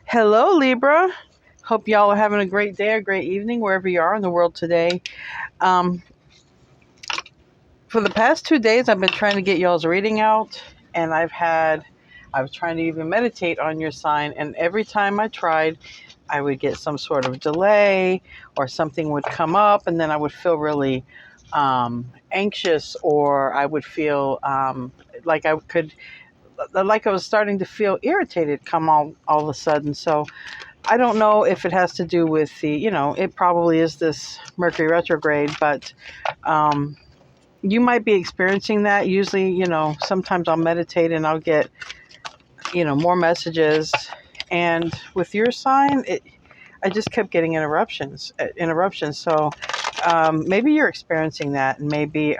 Hello, Libra. Hope y'all are having a great day or great evening wherever you are in the world today. Um, for the past 2 days, I've been trying to get y'all's reading out, and I was trying to even meditate on your sign, and every time I tried, I would get some sort of delay or something would come up, and then I would feel really anxious, or I would feel like I could, like I was starting to feel irritated come all of a sudden. So I don't know if it has to do with it probably is this Mercury retrograde, but um, you might be experiencing that. Usually, sometimes I'll meditate and I'll get, more messages. And with your sign, I just kept getting interruptions. So maybe you're experiencing that, and maybe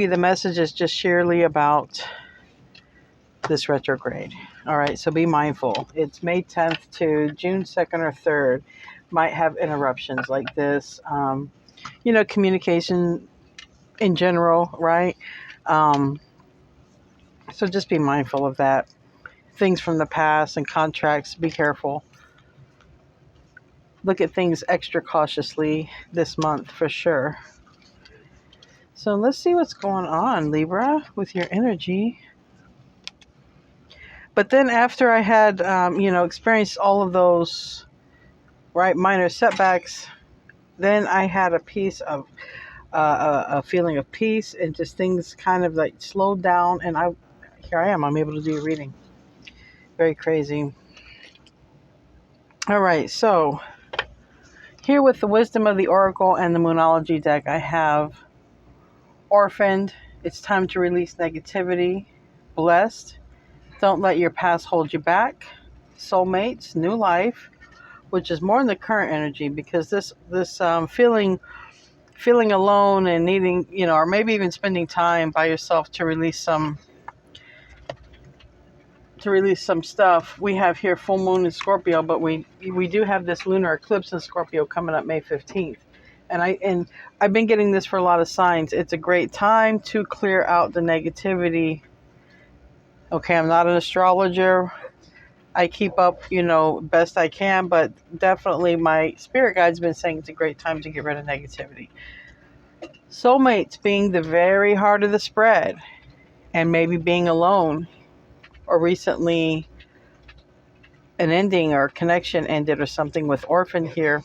the message is just sheerly about this retrograde. All right, so be mindful. It's May 10th to June 2nd or 3rd. Might have interruptions like this. Communication in general, right? Um, so just be mindful of that. Things from the past and contracts, be careful. Look at things extra cautiously this month for sure. So let's see what's going on, Libra, with your energy. But then after I had, experienced all of those, right, minor setbacks, then I had a feeling of peace, and just things kind of like slowed down. And here I am. I'm able to do a reading. Very crazy. All right, so here with the wisdom of the Oracle and the Moonology deck, I have orphaned. It's time to release negativity. Blessed. Don't let your past hold you back. Soulmates. New life, which is more in the current energy, because this feeling alone and needing, or maybe even spending time by yourself to release some stuff. We have here full moon in Scorpio, but we do have this lunar eclipse in Scorpio coming up May 15th. And I've been getting this for a lot of signs. It's a great time to clear out the negativity. Okay, I'm not an astrologer. I keep up, best I can, but definitely my spirit guide's been saying it's a great time to get rid of negativity. Soulmates being the very heart of the spread, and maybe being alone, or recently an ending or connection ended or something with orphan here.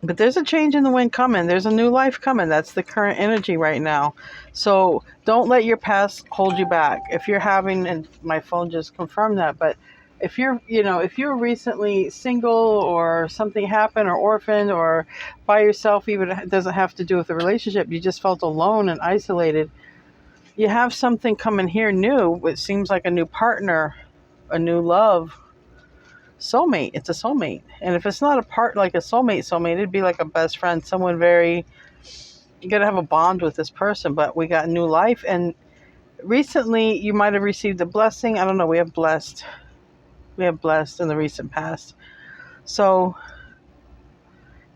But there's a change in the wind coming. There's a new life coming. That's the current energy right now. So don't let your past hold you back. If you're having, and my phone just confirmed that, but if you're recently single, or something happened, or orphaned, or by yourself, even it doesn't have to do with the relationship, you just felt alone and isolated, you have something coming here new. It seems like a new partner, a new love. Soulmate. It's a soulmate. And if it's not like a soulmate, it'd be like a best friend, someone very, you gotta have a bond with this person. But we got new life, and recently you might have received a blessing. I don't know. We have blessed in the recent past. So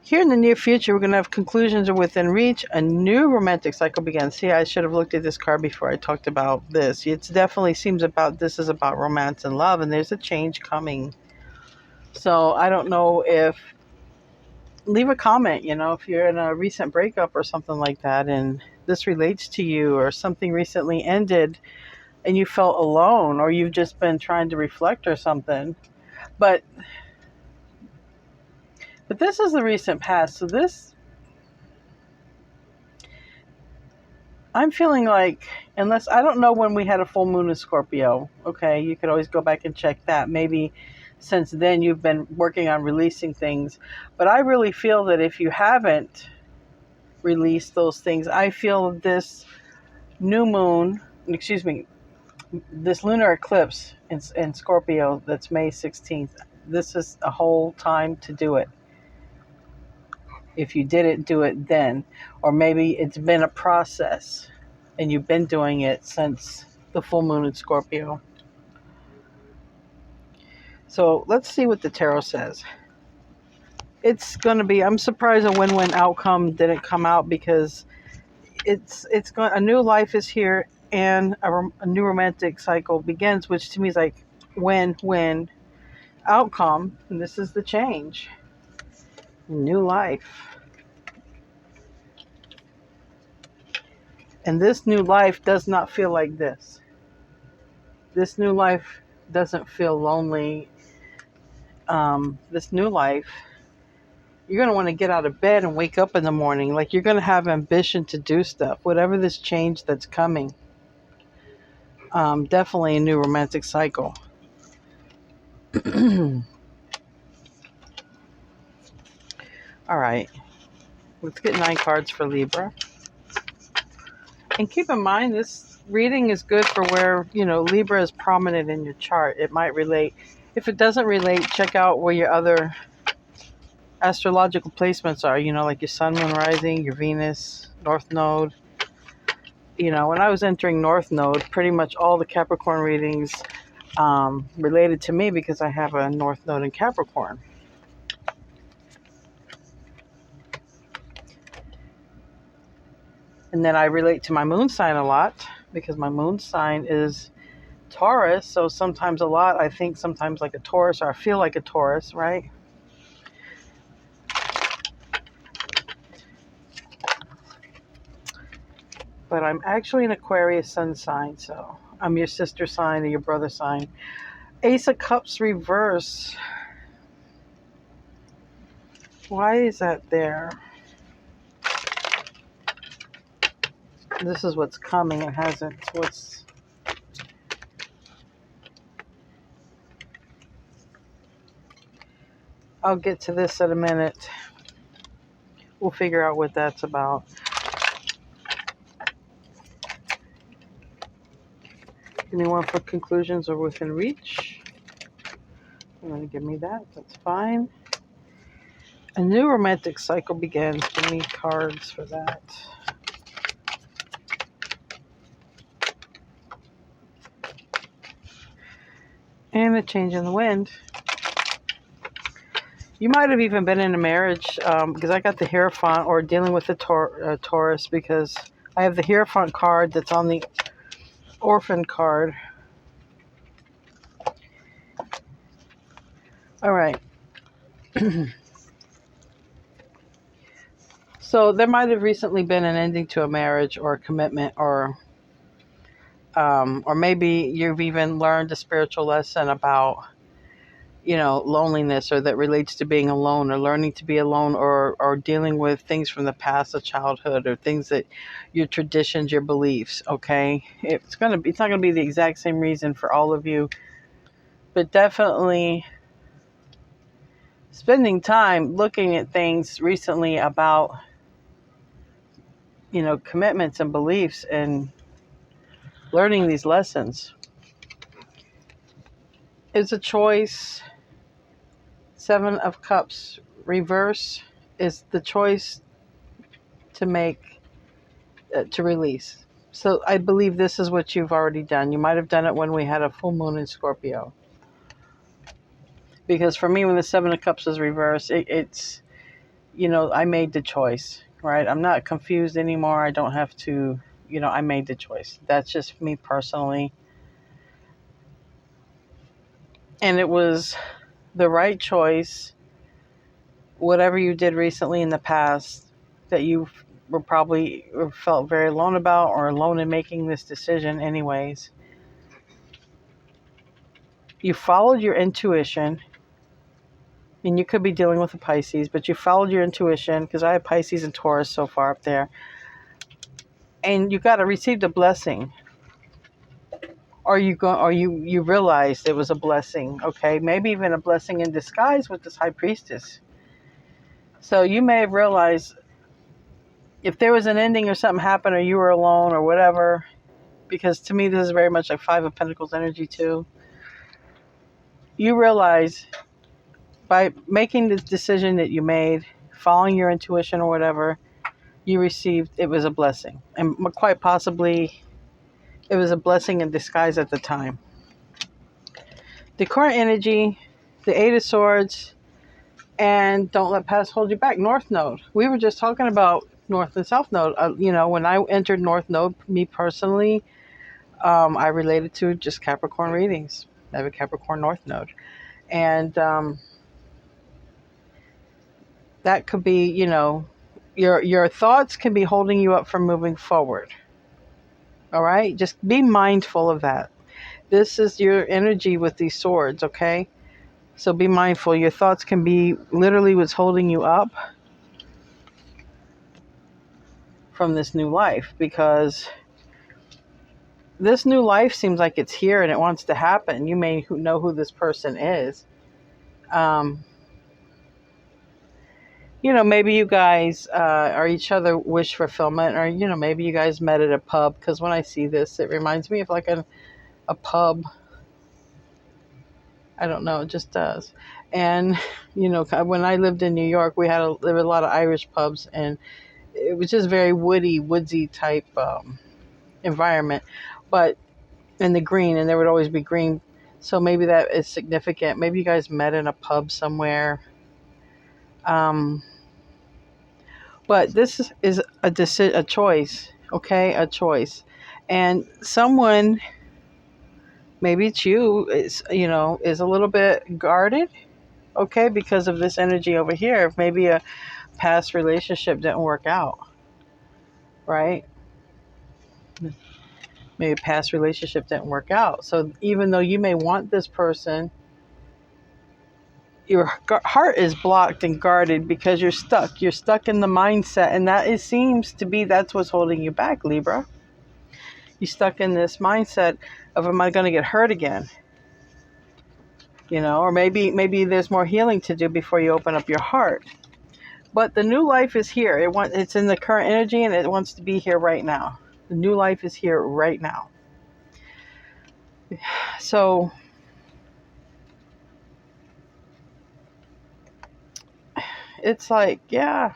here in the near future, we're going to have conclusions are within reach. A new romantic cycle begins. See, I should have looked at this card before I talked about this. It definitely seems this is about romance and love, and there's a change coming. So I don't know if, leave a comment, if you're in a recent breakup or something like that, and this relates to you, or something recently ended and you felt alone, or you've just been trying to reflect or something. But this is the recent past. So I'm feeling like, unless, I don't know when we had a full moon in Scorpio. Okay, you could always go back and check that. Maybe since then you've been working on releasing things. But I really feel that if you haven't released those things, I feel this this lunar eclipse in Scorpio that's May 16th, this is a whole time to do it. If you didn't do it then, or maybe it's been a process and you've been doing it since the full moon in Scorpio. So let's see what the tarot says. It's going to be, I'm surprised a win-win outcome didn't come out, because a new life is here. and a new romantic cycle begins, which to me is like win-win outcome. And this is the change. New life. And this new life does not feel like this. This new life doesn't feel lonely. This new life, you're going to want to get out of bed and wake up in the morning. Like you're going to have ambition to do stuff, whatever this change that's coming. Definitely a new romantic cycle. All right. Let's get 9 cards for Libra. And keep in mind, this reading is good for where, Libra is prominent in your chart. It might relate. If it doesn't relate, check out where your other astrological placements are, like your sun, moon, rising, your Venus, North Node. When I was entering North Node, pretty much all the Capricorn readings related to me because I have a North Node in Capricorn. And then I relate to my moon sign a lot because my moon sign is Taurus. So sometimes a lot, I think sometimes like a Taurus, or I feel like a Taurus, right? But I'm actually an Aquarius sun sign, so I'm your sister sign or your brother sign. Ace of Cups reverse. Why is that there? This is what's coming. It hasn't. I'll get to this in a minute. We'll figure out what that's about. Anyone for conclusions or within reach? You want to give me that? That's fine. A new romantic cycle begins. Give me cards for that. And a change in the wind. You might have even been in a marriage because I got the Hierophant, or dealing with the Taurus, because I have the Hierophant card that's on the Orphan card. All right. So there might have recently been an ending to a marriage or a commitment, or maybe you've even learned a spiritual lesson about, loneliness, or that relates to being alone, or learning to be alone, or dealing with things from the past of childhood, or things that your traditions, your beliefs. Okay, it's not going to be the exact same reason for all of you, but definitely spending time looking at things recently about, commitments and beliefs, and learning these lessons. It's a choice. 7 of Cups reverse is the choice to make, to release. So I believe this is what you've already done. You might have done it when we had a full moon in Scorpio. Because for me, when the 7 of Cups is reversed, it's, I made the choice, right? I'm not confused anymore. I don't have to, I made the choice. That's just me personally. And it was the right choice. Whatever you did recently in the past that you were probably felt very alone about, or alone in making this decision anyways. You followed your intuition, and you could be dealing with a Pisces, but you followed your intuition, because I have Pisces and Taurus so far up there, and you received a blessing, or you realized it was a blessing. Okay, maybe even a blessing in disguise with this High Priestess. So you may have realized, if there was an ending or something happened, or you were alone or whatever, because to me this is very much like 5 of Pentacles energy too. You realize by making this decision that you made, following your intuition or whatever, you received, it was a blessing. And quite possibly it was a blessing in disguise at the time. The current energy, the 8 of Swords, and don't let past hold you back. North Node. We were just talking about North and South Node. When I entered North Node, me personally, I relate it to just Capricorn readings. I have a Capricorn North Node. And that could be, your thoughts can be holding you up from moving forward. All right? Just be mindful of that. This is your energy with these swords, okay? So be mindful. Your thoughts can be literally what's holding you up from this new life, because this new life seems like it's here and it wants to happen. You may know who this person is. Maybe you guys are each other wish fulfillment, or, maybe you guys met at a pub, because when I see this, it reminds me of like a pub. I don't know, it just does. And, when I lived in New York, there were a lot of Irish pubs, and it was just very woodsy type environment, but in the green, and there would always be green. So maybe that is significant. Maybe you guys met in a pub somewhere. But this is a choice, okay? A choice. And someone, maybe it's you, is a little bit guarded, okay, because of this energy over here. Maybe a past relationship didn't work out, right? Maybe a past relationship didn't work out. So even though you may want this person, your heart is blocked and guarded because you're stuck. You're stuck in the mindset, and seems to be that's what's holding you back, Libra. You're stuck in this mindset of, am I going to get hurt again? Or maybe there's more healing to do before you open up your heart. But the new life is here. It's in the current energy, and it wants to be here right now. The new life is here right now. So it's like, yeah,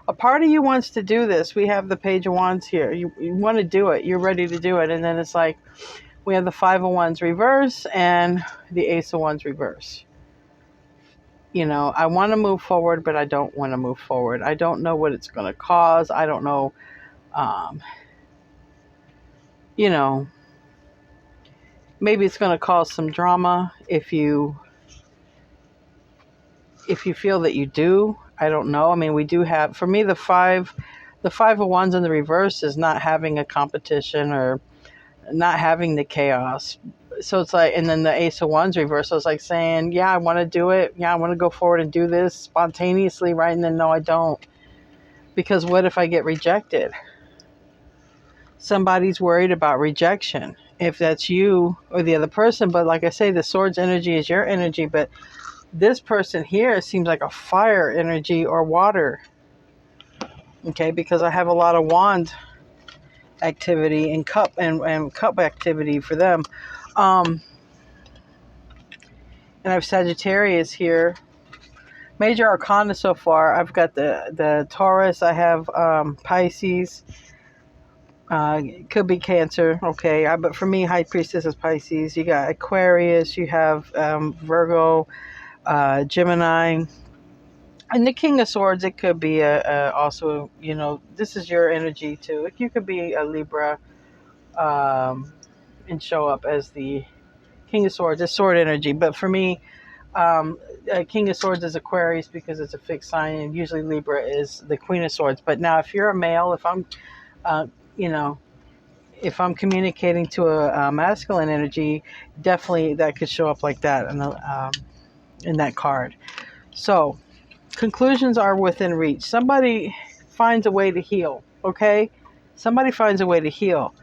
a part of you wants to do this. We have the Page of Wands here. You want to do it. You're ready to do it. And then it's like, we have the Five of Wands reverse and the Ace of Wands reverse. I want to move forward, but I don't want to move forward. I don't know what it's going to cause. I don't know, maybe it's going to cause some drama if you feel that you do. I don't know. I mean, we do have, for me, the Five of Wands in the reverse is not having a competition or not having the chaos. So it's like, and then the Ace of Wands reverse, so it's like saying, yeah, I want to do it. Yeah, I want to go forward and do this spontaneously, right? And then, no, I don't. Because what if I get rejected? Somebody's worried about rejection. If that's you or the other person. But like I say, the Swords energy is your energy. But this person here seems like a fire energy or water. Okay, because I have a lot of wand activity and cup and cup activity for them. And I have Sagittarius here. Major Arcana so far. I've got the Taurus. I have Pisces. It could be Cancer. Okay. But for me, High Priestess is Pisces. You got Aquarius. You have Virgo, Gemini. And the King of Swords, it could be also, this is your energy too. You could be a Libra and show up as the King of Swords. It's sword energy. But for me, King of Swords is Aquarius because it's a fixed sign, and usually Libra is the Queen of Swords. But now, if you're a male, if I'm, if I'm communicating to a masculine energy, definitely that could show up like that in that card. So, conclusions are within reach. Somebody finds a way to heal, okay? Somebody finds a way to heal.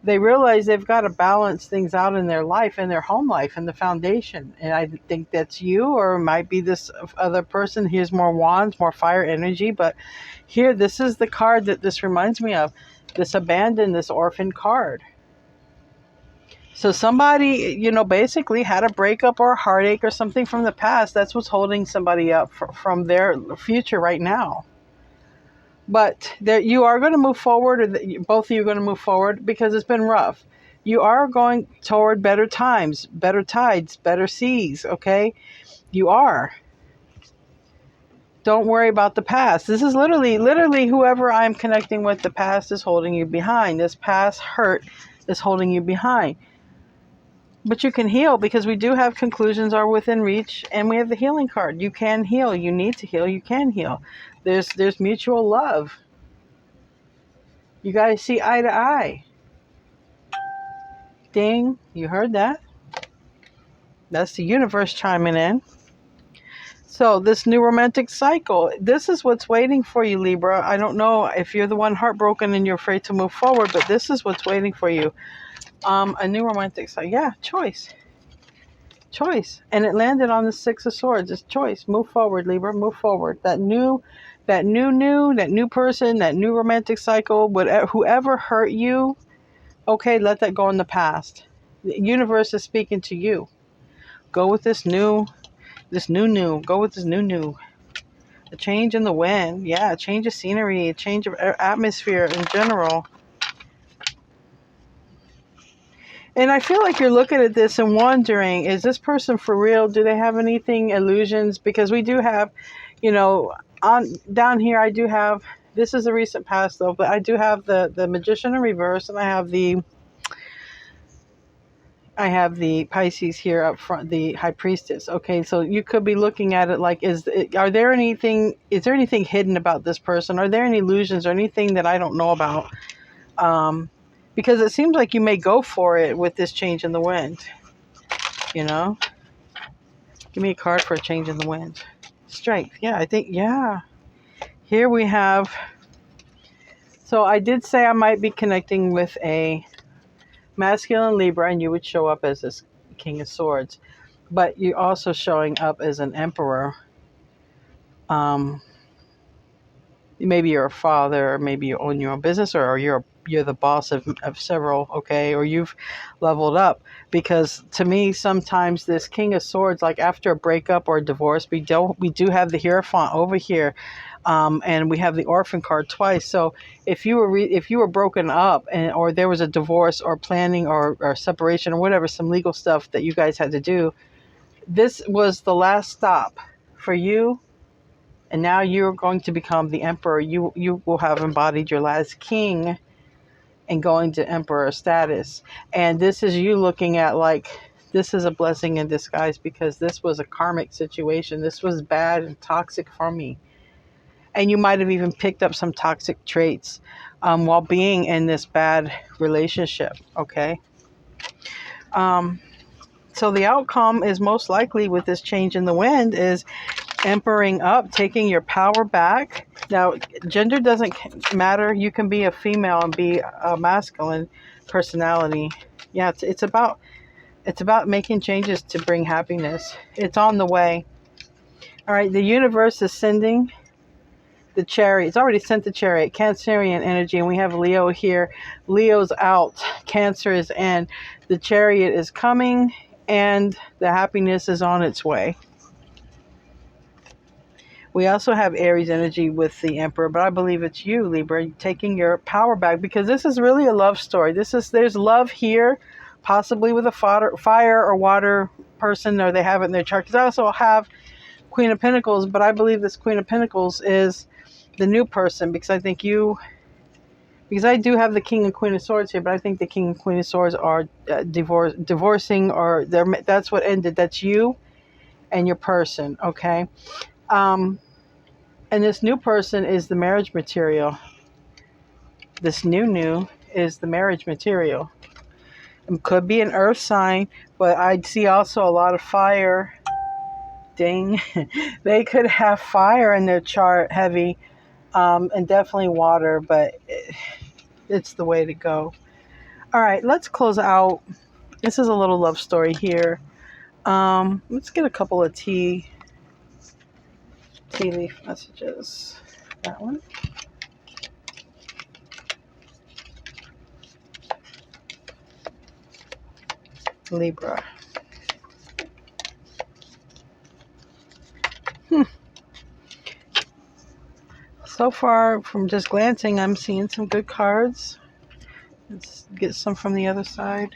They realize they've got to balance things out in their life, in their home life, and the foundation. And I think that's you, or it might be this other person. Here's more wands, more fire energy. But here, this is the card that this reminds me of. This abandoned, this orphan card. So somebody, basically had a breakup or a heartache or something from the past. That's what's holding somebody up from their future right now. But you are going to move forward, or both of you are going to move forward, because it's been rough. You are going toward better times, better tides, better seas, okay? You are. Don't worry about the past. This is literally whoever I'm connecting with, the past is holding you behind. This past hurt is holding you behind. But you can heal, because we do have conclusions are within reach, and we have the healing card. You can heal. You need to heal. You can heal. There's mutual love. You guys see eye to eye. Ding, you heard that? That's the universe chiming in. So this new romantic cycle, this is what's waiting for you, Libra. I don't know if you're the one heartbroken and you're afraid to move forward, but this is what's waiting for you. A new romantic cycle. Yeah, choice. And it landed on the Six of Swords. It's choice. Move forward, Libra. Move forward. That new person, that new romantic cycle, whatever, whoever hurt you, okay, let that go in the past. The universe is speaking to you. Go with this new. Go with this new. A change in the wind. Yeah, a change of scenery, a change of atmosphere in general. And I feel like you're looking at this and wondering, is this person for real? Do they have anything, illusions? Because we do have, on down here, I do have, this is a recent past though, but I do have the Magician in reverse, and I have the Pisces here up front, the High Priestess. Okay, so you could be looking at it like, is there anything hidden about this person? Are there any illusions or anything that I don't know about? Because it seems like you may go for it with this change in the wind. Give me a card for a change in the wind. Strength. Yeah, I think, yeah. Here we have, so I did say I might be connecting with a masculine Libra, and you would show up as this King of Swords. But you're also showing up as an Emperor. Maybe you're a father, or maybe you own your own business, or you're the boss of several, okay, or you've leveled up. Because to me, sometimes this King of Swords, like after a breakup or a divorce, we do have the Hierophant over here, and we have the Orphan card twice. So if you were broken up, or there was a divorce or planning or separation or whatever, some legal stuff that you guys had to do, this was the last stop for you. And now you're going to become the Emperor. You will have embodied your last king and going to Emperor status. And this is you looking at like, this is a blessing in disguise, because this was a karmic situation. This was bad and toxic for me. And you might have even picked up some toxic traits while being in this bad relationship, okay? So the outcome is most likely with this change in the wind is empowering up, taking your power back. Now, gender doesn't matter. You can be a female and be a masculine personality. Yeah, it's about making changes to bring happiness. It's on the way. All right, the universe is sending the Chariot. It's already sent the Chariot, Cancerian energy, and we have Leo here. Leo's out, Cancer is in. The Chariot is coming, and the happiness is on its way. We also have Aries energy with the Emperor, but I believe it's you, Libra, taking your power back, because this is really a love story. There's love here, possibly with a fire or water person, or they have it in their chart. Because I also have Queen of Pentacles, but I believe this Queen of Pentacles is the new person, because I do have the King and Queen of Swords here, but I think the King and Queen of Swords are divorcing, or that's what ended. That's you and your person, okay? And this new person is the marriage material. This new is the marriage material. It could be an earth sign, but I see also a lot of fire. Ding. They could have fire in their chart, heavy, and definitely water, but it's the way to go. All right, let's close out. This is a little love story here. Let's get a couple of tea leaf messages. That one. Libra. So far, from just glancing, I'm seeing some good cards. Let's get some from the other side.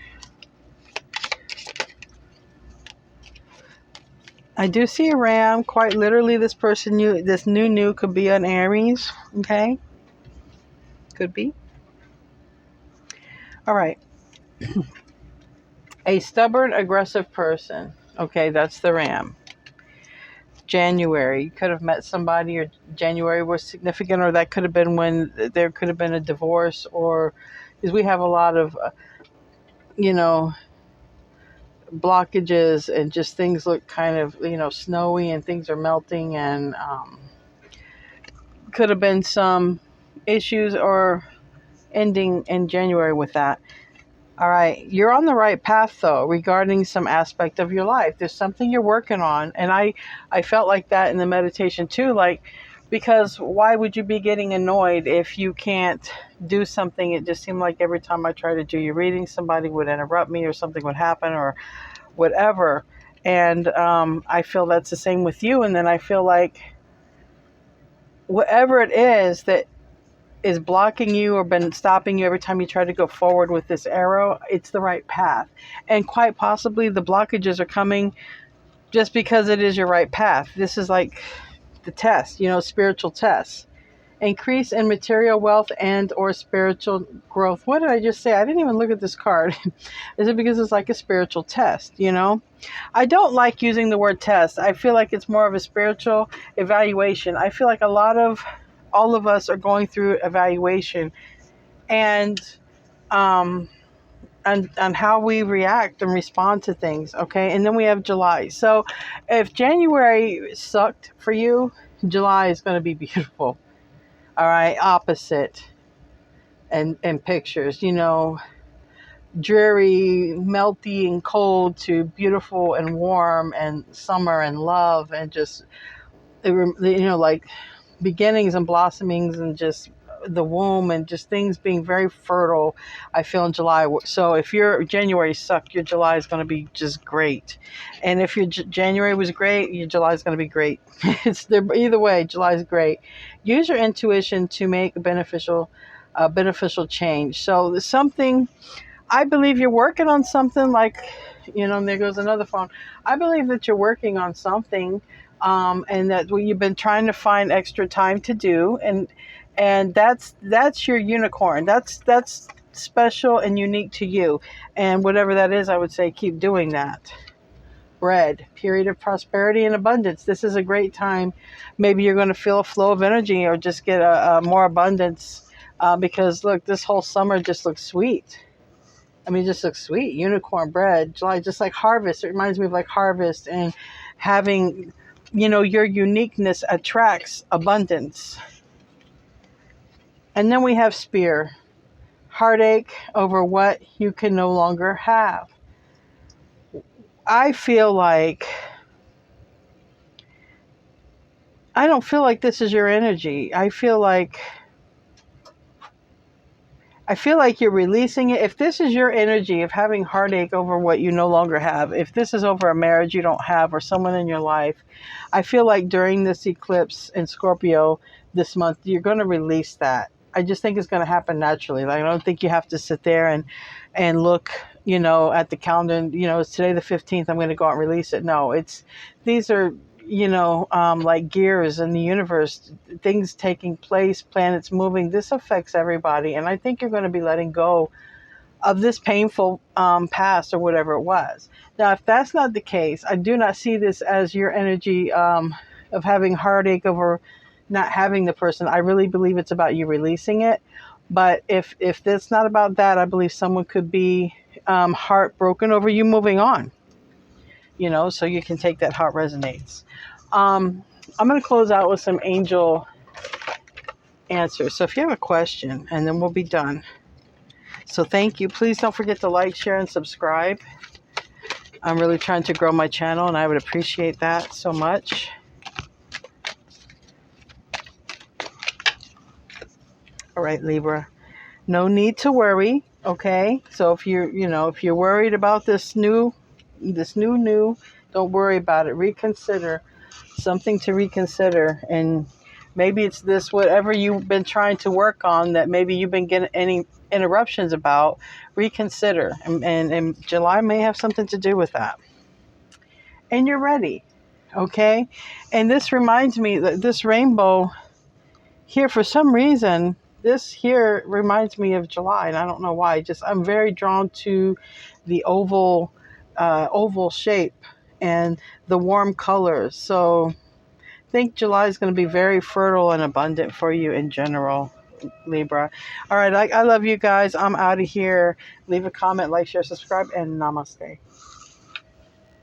I do see a ram. Quite literally, this person, this new could be an Aries. Okay? Could be. All right. A stubborn, aggressive person. Okay, that's the Ram. January, you could have met somebody, or January was significant, or that could have been when there could have been a divorce, or because we have a lot of, you know, blockages, and just things look kind of, snowy, and things are melting, and could have been some issues or ending in January with that. All right, you're on the right path though regarding some aspect of your life. There's something you're working on, and I felt like that in the meditation too, like, because why would you be getting annoyed if you can't do something? It just seemed like every time I tried to do your reading, somebody would interrupt me, or something would happen, or whatever. And I feel that's the same with you. And then I feel like whatever it is that is blocking you or been stopping you every time you try to go forward with this arrow, it's the right path. And quite possibly the blockages are coming just because it is your right path. This is like the test, spiritual test. Increase in material wealth and or spiritual growth. What did I just say? I didn't even look at this card. Is it because it's like a spiritual test, I don't like using the word test. I feel like it's more of a spiritual evaluation. I feel like all of us are going through evaluation, and on how we react and respond to things. Okay, and then we have July. So if January sucked for you, July is going to be beautiful. All right, opposite and pictures. Dreary, melty, and cold to beautiful and warm and summer and love, and just like beginnings and blossomings, and just the womb, and just things being very fertile. I feel in July. So if your January sucked, your July is going to be just great. And if your January was great, your July is going to be great. Either way, July is great. Use your intuition to make a beneficial change. So there's something. I believe you're working on something, like, and there goes another phone. I believe that you're working on something, and that you've been trying to find extra time to do, and that's your unicorn. That's special and unique to you, and whatever that is, I would say keep doing that. Bread, period of prosperity and abundance. This is a great time. Maybe you're going to feel a flow of energy, or just get a more abundance, because look, this whole summer just looks sweet. I mean, it just looks sweet. Unicorn bread, July, just like harvest. It reminds me of like harvest, and having, your uniqueness attracts abundance. And then we have spear, heartache over what you can no longer have. I feel like, I don't feel like this is your energy. I feel like you're releasing it. If this is your energy of having heartache over what you no longer have, if this is over a marriage you don't have, or someone in your life, I feel like during this eclipse in Scorpio this month, you're going to release that. I just think it's going to happen naturally. Like, I don't think you have to sit there and look, at the calendar, and, it's today the 15th, I'm going to go out and release it. No, these are, like gears in the universe, things taking place, planets moving. This affects everybody. And I think you're going to be letting go of this painful past, or whatever it was. Now, if that's not the case, I do not see this as your energy of having heartache over not having the person. I really believe it's about you releasing it. But if it's not about that, I believe someone could be heartbroken over you moving on. So you can take that how it resonates. I'm going to close out with some angel answers. So if you have a question, and then we'll be done. So thank you. Please don't forget to like, share, and subscribe. I'm really trying to grow my channel, and I would appreciate that so much. All right, Libra. No need to worry. Okay. So if you're worried about this new, don't worry about it. Reconsider. Something to reconsider. And maybe it's this, whatever you've been trying to work on that maybe you've been getting any interruptions about, reconsider. And July may have something to do with that. And you're ready. Okay. And this reminds me that this rainbow here, for some reason, this here reminds me of July, and I don't know why. Just I'm very drawn to the oval shape and the warm colors. So I think July is going to be very fertile and abundant for you in general, Libra. All right, I love you guys. I'm out of here. Leave a comment, like, share, subscribe, and namaste.